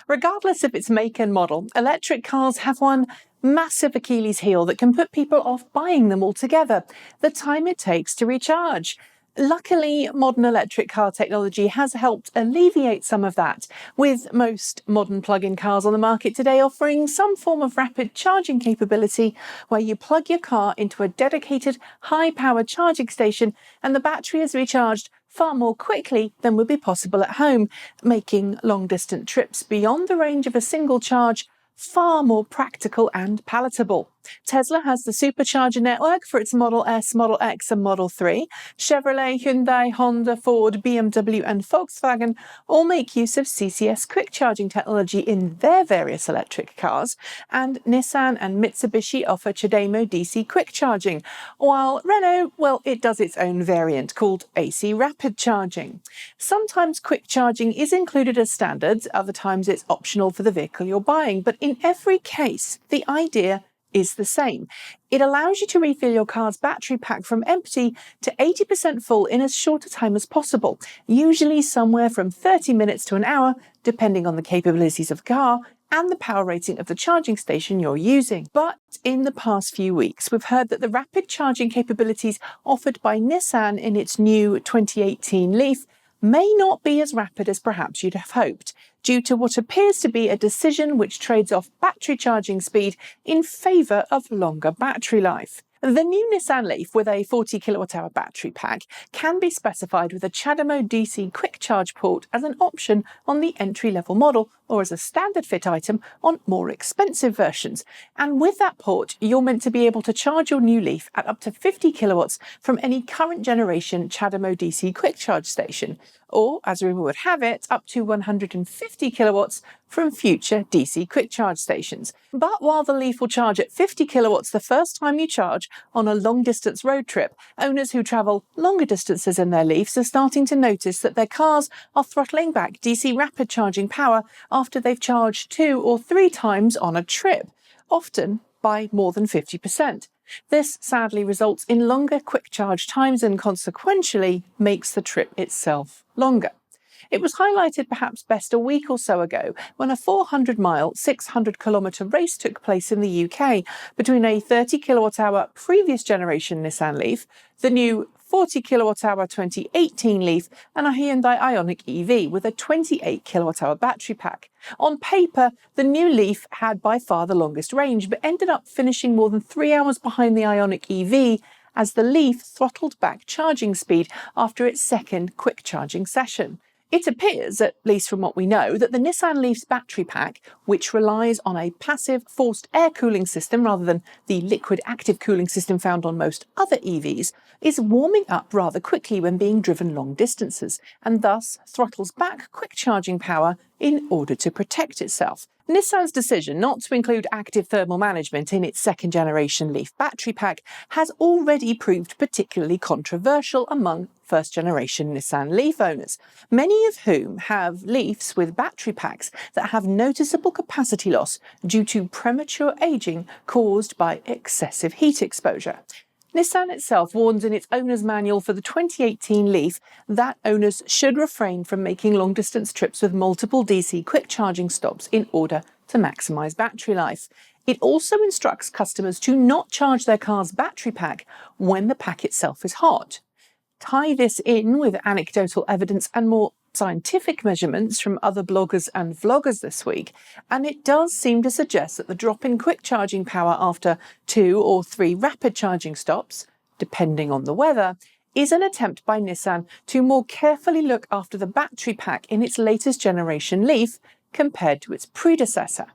Regardless of its make and model, electric cars have one massive Achilles heel that can put people off buying them altogether: the time it takes to recharge. Luckily, modern electric car technology has helped alleviate some of that, with most modern plug-in cars on the market today offering some form of rapid charging capability where you plug your car into a dedicated high-powered charging station and the battery is recharged far more quickly than would be possible at home, making long-distance trips beyond the range of a single charge far more practical and palatable. Tesla has the supercharger network for its Model S, Model X and Model 3. Chevrolet, Hyundai, Honda, Ford, BMW and Volkswagen all make use of CCS quick charging technology in their various electric cars, and Nissan and Mitsubishi offer CHAdeMO DC quick charging, while Renault, well, it does its own variant called AC rapid charging. Sometimes quick charging is included as standard, other times it's optional for the vehicle you're buying, but in every case, the idea is the same. It allows you to refill your car's battery pack from empty to 80% full in as short a time as possible, usually somewhere from 30 minutes to an hour, depending on the capabilities of the car and the power rating of the charging station you're using. But in the past few weeks, we've heard that the rapid charging capabilities offered by Nissan in its new 2018 LEAF may not be as rapid as perhaps you'd have hoped, due to what appears to be a decision which trades off battery charging speed in favour of longer battery life. The new Nissan LEAF with a 40 kilowatt-hour battery pack can be specified with a CHAdeMO DC quick charge port as an option on the entry-level model or as a standard fit item on more expensive versions. And with that port, you're meant to be able to charge your new LEAF at up to 50 kilowatts from any current generation CHAdeMO DC quick charge station, or, as rumour would have it, up to 150 kilowatts from future DC quick charge stations. But while the LEAF will charge at 50 kilowatts the first time you charge on a long-distance road trip, owners who travel longer distances in their LEAFs are starting to notice that their cars are throttling back DC rapid charging power after they've charged 2 or 3 times on a trip, often by more than 50%. This sadly results in longer quick charge times and consequentially makes the trip itself longer. It was highlighted perhaps best a week or so ago when a 400-mile, 600-kilometre race took place in the UK between a 30 kilowatt-hour previous generation Nissan LEAF, the new 40 kilowatt-hour 2018 LEAF and a Hyundai IONIQ EV with a 28 kilowatt-hour battery pack. On paper, the new LEAF had by far the longest range, but ended up finishing more than 3 hours behind the IONIQ EV as the LEAF throttled back charging speed after its second quick charging session. It appears, at least from what we know, that the Nissan LEAF's battery pack, which relies on a passive forced air cooling system rather than the liquid active cooling system found on most other EVs, is warming up rather quickly when being driven long distances, and thus throttles back quick charging power in order to protect itself. Nissan's decision not to include active thermal management in its second-generation LEAF battery pack has already proved particularly controversial among first-generation Nissan LEAF owners, many of whom have LEAFs with battery packs that have noticeable capacity loss due to premature aging caused by excessive heat exposure. Nissan itself warns in its owner's manual for the 2018 LEAF that owners should refrain from making long-distance trips with multiple DC quick charging stops in order to maximise battery life. It also instructs customers to not charge their car's battery pack when the pack itself is hot. Tie this in with anecdotal evidence and more scientific measurements from other bloggers and vloggers this week, and it does seem to suggest that the drop in quick charging power after 2 or 3 rapid charging stops, depending on the weather, is an attempt by Nissan to more carefully look after the battery pack in its latest generation LEAF compared to its predecessor.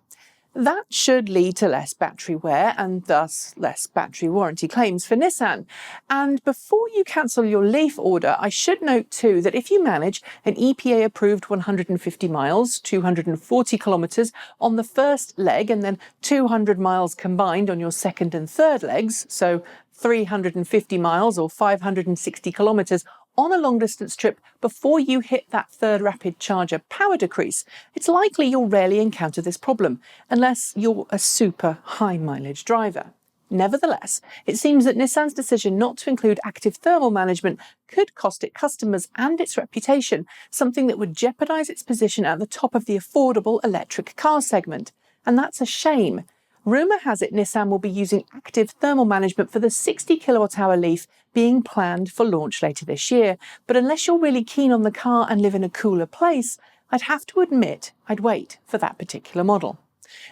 That should lead to less battery wear and thus less battery warranty claims for Nissan. And before you cancel your LEAF order, I should note too that if you manage an EPA-approved 150 miles, 240 kilometres on the first leg and then 200 miles combined on your second and third legs, so 350 miles or 560 kilometres on a long-distance trip before you hit that third rapid charger power decrease, it's likely you'll rarely encounter this problem, unless you're a super high-mileage driver. Nevertheless, it seems that Nissan's decision not to include active thermal management could cost it customers and its reputation, something that would jeopardise its position at the top of the affordable electric car segment. And that's a shame. Rumour has it Nissan will be using active thermal management for the 60 kilowatt-hour LEAF being planned for launch later this year. But unless you're really keen on the car and live in a cooler place, I'd have to admit I'd wait for that particular model.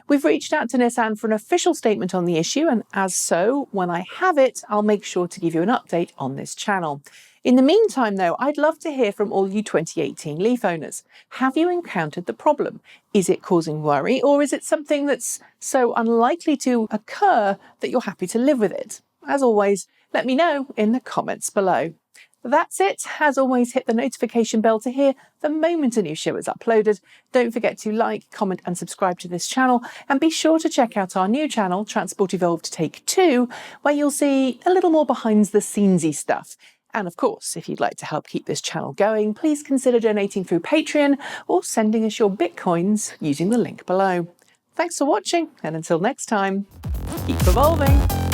We've reached out to Nissan for an official statement on the issue, and as so, when I have it, I'll make sure to give you an update on this channel. In the meantime, though, I'd love to hear from all you 2018 LEAF owners. Have you encountered the problem? Is it causing worry, or is it something that's so unlikely to occur that you're happy to live with it? As always, let me know in the comments below. That's it. As always, hit the notification bell to hear the moment a new show is uploaded. Don't forget to like, comment and subscribe to this channel, and be sure to check out our new channel, Transport Evolved Take 2, where you'll see a little more behind the scenesy stuff. And of course, if you'd like to help keep this channel going, please consider donating through Patreon or sending us your Bitcoins using the link below. Thanks for watching, and until next time, keep evolving.